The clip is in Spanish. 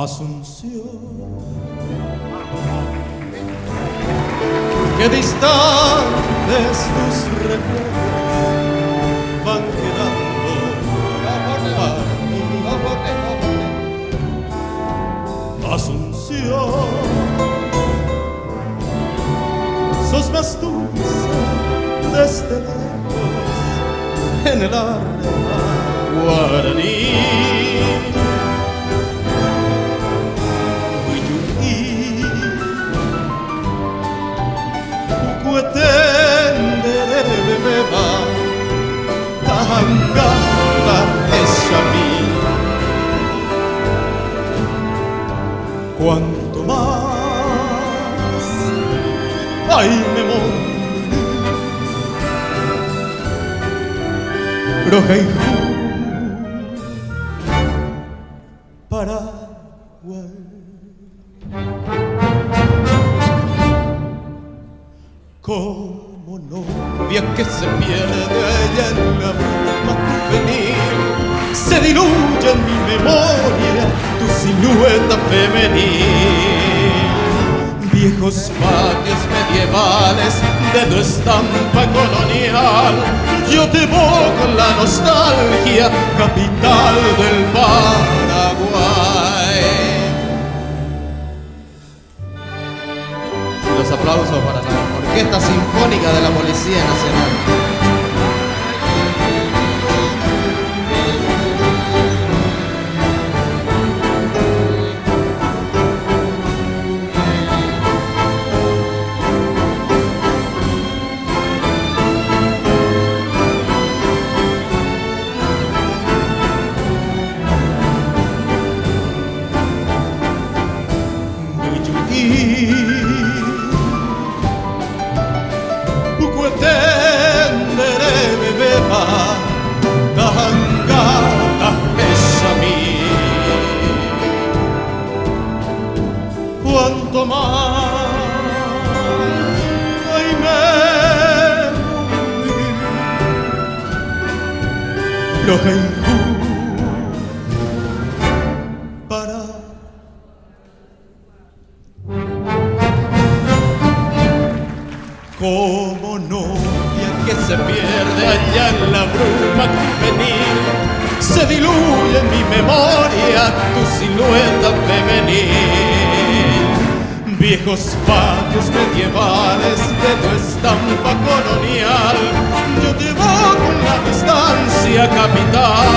Asunción, qué distantes tus recuerdos van quedando para mí. Asunción, sos más dulce desde lejos en el arma guaraní. Tahangana esami, cuanto más hay memoria, roja y Paraguay. Como novia que se pierde allá en la bruma juvenil, se diluye en mi memoria tu silueta femenil. Viejos patios medievales de tu estampa colonial, yo te evoco la nostalgia, capital del Paraguay. Los aplausos para la Orquesta Sinfónica de la Policía Nacional. Cuanto más hay memoria, roja y para como novia que se pierde allá en la bruma juvenil, se diluye en mi memoria tu silueta femenil. Viejos patios medievales de tu estampa colonial, yo te evoco en la distancia capital